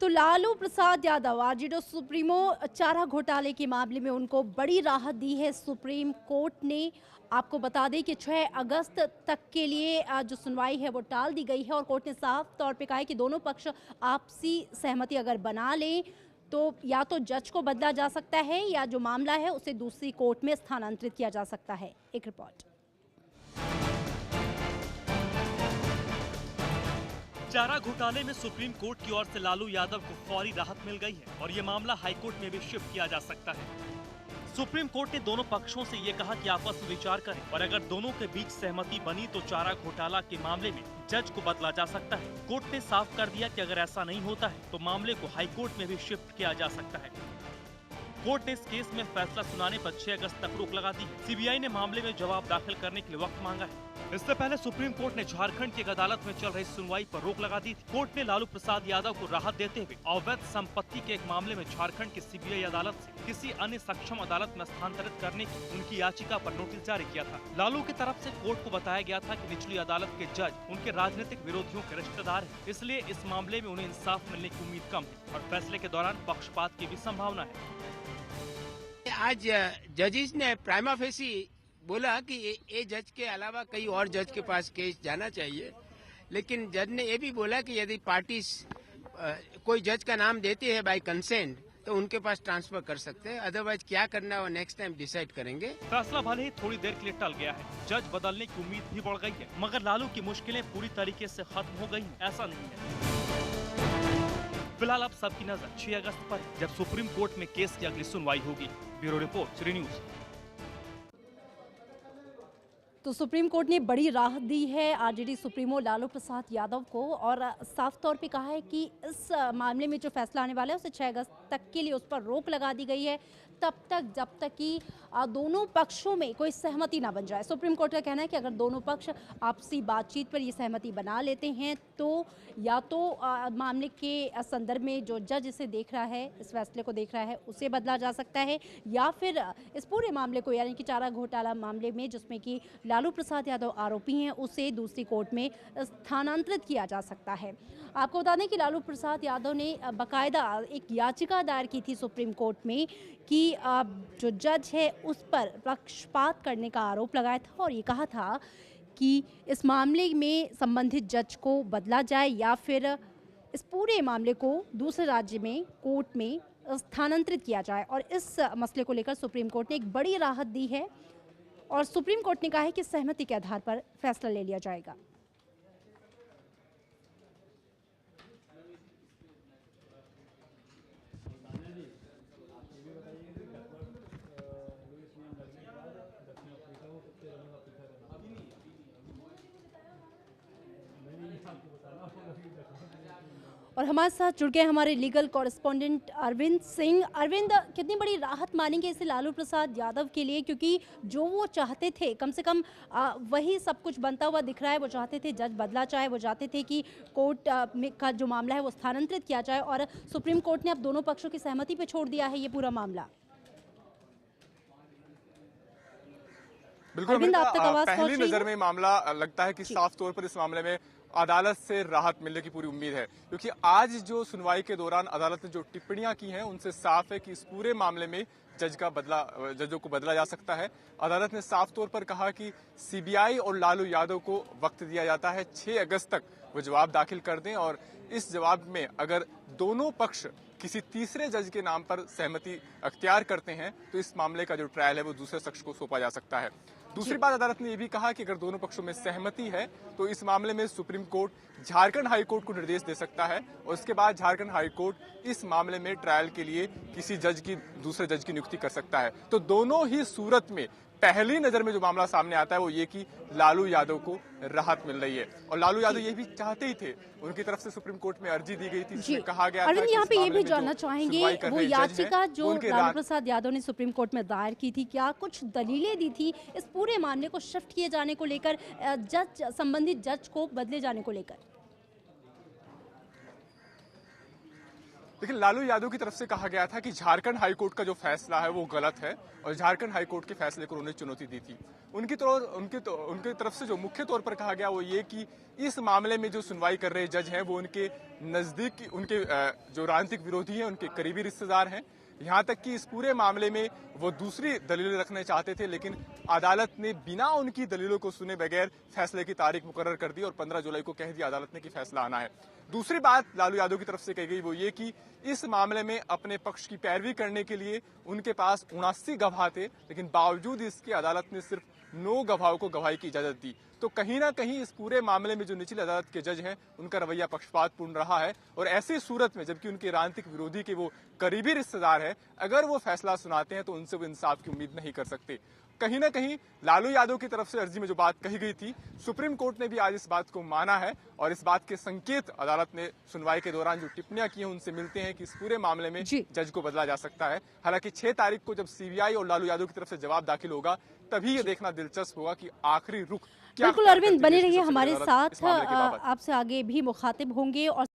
तो Lalu Prasad Yadav RJD supremo चारा घोटाले के मामले में उनको बड़ी राहत दी है सुप्रीम कोर्ट ने। आपको बता दें कि 6 अगस्त तक के लिए जो सुनवाई है वो टाल दी गई है और कोर्ट ने साफ तौर पे कहा है कि दोनों पक्ष आपसी सहमति अगर बना लें तो या तो जज को बदला जा सकता है या जो मामला है उसे दूसरी कोर्ट में स्थानांतरित किया जा सकता है। एक रिपोर्ट। चारा घोटाले में सुप्रीम कोर्ट की ओर से लालू यादव को फौरी राहत मिल गई है और ये मामला हाईकोर्ट में भी शिफ्ट किया जा सकता है। सुप्रीम कोर्ट ने दोनों पक्षों से ये कहा कि आपस में विचार करें और अगर दोनों के बीच सहमति बनी तो चारा घोटाला के मामले में जज को बदला जा सकता है। कोर्ट ने साफ कर दिया कि अगर ऐसा नहीं होता है तो मामले को हाईकोर्ट में भी शिफ्ट किया जा सकता है। कोर्ट ने इस केस में फैसला सुनाने पर 6 अगस्त तक रोक लगा दी है। सीबीआई ने मामले में जवाब दाखिल करने के लिए वक्त मांगा है। इससे पहले सुप्रीम कोर्ट ने झारखंड की एक अदालत में चल रही सुनवाई पर रोक लगा दी थी। कोर्ट ने लालू प्रसाद यादव को राहत देते हुए अवैध संपत्ति के एक मामले में झारखंड की सीबीआई अदालत से किसी अन्य सक्षम अदालत में स्थानांतरित करने की उनकी याचिका पर नोटिस जारी किया था। लालू की तरफ से कोर्ट को बताया गया था कि निचली अदालत के जज उनके राजनीतिक विरोधियों के रिश्तेदार हैं, इसलिए इस मामले में उन्हें इंसाफ मिलने की उम्मीद कम है और फैसले के दौरान पक्षपात की भी संभावना है। आज जजेस ने प्राइमा फेसी बोला कि ये जज के अलावा कई और जज के पास केस जाना चाहिए, लेकिन जज ने ये भी बोला कि यदि पार्टी कोई जज का नाम देती है बाय कंसेंट तो उनके पास ट्रांसफर कर सकते हैं, अदरवाइज क्या करना है वो नेक्स्ट टाइम डिसाइड करेंगे। फैसला भले ही थोड़ी देर के लिए टल गया है, जज बदलने की उम्मीद भी बढ़ गई है, मगर लालू की मुश्किलें पूरी तरीके से खत्म हो गई हैं, ऐसा नहीं है। फिलहाल अब सबकी नजर 6 अगस्त पर जब सुप्रीम कोर्ट में केस की अगली सुनवाई होगी। Bureau report, Shri news. तो सुप्रीम कोर्ट ने बड़ी राहत दी है आरजेडी सुप्रीमो लालू प्रसाद यादव को और साफ तौर पे कहा है कि इस मामले में जो फैसला आने वाला है उसे 6 अगस्त तक के लिए उस पर रोक लगा दी गई है, तब तक जब तक कि दोनों पक्षों में कोई सहमति ना बन जाए। सुप्रीम कोर्ट का कहना है कि अगर दोनों पक्ष आपसी बातचीत पर ये सहमति बना लेते हैं तो या तो मामले के संदर्भ में जो जज इसे देख रहा है, इस फैसले को देख रहा है, उसे बदला जा सकता है या फिर इस पूरे मामले को यानी कि चारा घोटाला मामले में जिसमें कि लालू प्रसाद यादव आरोपी हैं उसे दूसरी कोर्ट में स्थानांतरित किया जा सकता है। आपको बता दें कि लालू प्रसाद यादव ने बाकायदा एक याचिका दायर की थी सुप्रीम कोर्ट में कि जो जज है उस पर पक्षपात करने का आरोप लगाया था और ये कहा था कि इस मामले में संबंधित जज को बदला जाए या फिर इस पूरे मामले को दूसरे राज्य में कोर्ट में स्थानांतरित किया जाए। और इस मसले को लेकर सुप्रीम कोर्ट ने एक बड़ी राहत दी है और सुप्रीम कोर्ट ने कहा है कि सहमति के आधार पर फैसला ले लिया जाएगा। और हमारे साथ जुड़ गए हमारे लीगल कॉरेस्पॉन्डेंट अरविंद सिंह। अरविंद, कितनी बड़ी राहत मानेंगे इसे लालू प्रसाद यादव के लिए, क्योंकि जो वो चाहते थे कम से कम वही सब कुछ बनता हुआ दिख रहा है। वो चाहते थे जज बदला जाए, वो चाहते थे कि कोर्ट में का जो मामला है वो स्थानांतरित किया जाए और सुप्रीम कोर्ट ने अब दोनों पक्षों की सहमति पर छोड़ दिया है ये पूरा मामला। बिल्कुल पहली नजर में मामला लगता है कि साफ तौर पर इस मामले में अदालत से राहत मिलने की पूरी उम्मीद है, क्योंकि आज जो सुनवाई के दौरान अदालत ने जो टिप्पणियां की हैं उनसे साफ है कि इस पूरे मामले में जजों को बदला जा सकता है। अदालत ने साफ तौर पर कहा कि सीबीआई और लालू यादव को वक्त दिया जाता है, 6 अगस्त तक वो जवाब दाखिल कर दें और इस जवाब में अगर दोनों पक्ष किसी तीसरे जज के नाम पर सहमति अख्तियार करते हैं तो इस मामले का जो ट्रायल है वो दूसरे शख्स को सौंपा जा सकता है। दूसरी बात, अदालत ने यह भी कहा कि अगर दोनों पक्षों में सहमति है तो इस मामले में supreme court Jharkhand high court को निर्देश दे सकता है और उसके बाद झारखंड हाई कोर्ट इस मामले में ट्रायल के लिए किसी दूसरे जज की नियुक्ति कर सकता है। तो दोनों ही सूरत में पहली नजर में जो मामला सामने आता है वो ये कि लालू यादव को राहत मिल रही है और लालू यादव ये भी चाहते ही थे, उनकी तरफ से सुप्रीम कोर्ट में अर्जी दी गई थी जिसमें कहा गया था कि यहाँ पे ये भी जानना चाहेंगे वो याचिका जो लालू प्रसाद यादव ने सुप्रीम कोर्ट में दायर की थी, क्या कुछ दलीलें दी थी इस पूरे मामले को शिफ्ट किए जाने को लेकर, संबंधित जज को बदले जाने को लेकर? लेकिन लालू यादव की तरफ से कहा गया था कि झारखंड हाईकोर्ट का जो फैसला है वो गलत है और झारखंड हाईकोर्ट के फैसले को उन्होंने चुनौती दी थी। उनकी तरफ से जो मुख्य तौर पर कहा गया वो ये कि इस मामले में जो सुनवाई कर रहे जज हैं वो उनके नजदीक, उनके जो राजनीतिक विरोधी हैं, उनके करीबी रिश्तेदार हैं। यहाँ तक कि इस पूरे मामले में वो दूसरी दलीलें रखना चाहते थे, लेकिन अदालत ने बिना उनकी दलीलों को सुने बगैर फैसले की तारीख मुकर्रर कर दी और 15 जुलाई को कह दिया अदालत ने कि फैसला आना है। दूसरी बात लालू यादव की तरफ से कही गई वो ये कि इस मामले में अपने पक्ष की पैरवी करने के लिए उनके पास 79 गवाह थे, लेकिन बावजूद इसके अदालत ने सिर्फ 9 गवाहों को गवाही की इजाजत दी। तो कहीं ना कहीं इस पूरे मामले में जो निचली अदालत के जज हैं उनका रवैया पक्षपातपूर्ण रहा है और ऐसी सूरत में जबकि उनके राजनीतिक विरोधी के वो करीबी रिश्तेदार हैं, अगर वो फैसला सुनाते हैं तो उनसे वो इंसाफ की उम्मीद नहीं कर सकते। कहीं ना कहीं लालू यादव की तरफ से अर्जी में जो बात कही गई थी, सुप्रीम कोर्ट ने भी आज इस बात को माना है और इस बात के संकेत अदालत ने सुनवाई के दौरान जो टिप्पणियां की हैं उनसे मिलते हैं कि इस पूरे मामले में जज को बदला जा सकता है। हालांकि 6 तारीख को जब सीबीआई और लालू यादव की तरफ से जवाब दाखिल होगा तभी ये देखना दिलचस्प होगा कि आखिरी रुख क्या। बिल्कुल अरविंद, बने रहिए हमारे साथ, आपसे आगे भी मुखातिब होंगे और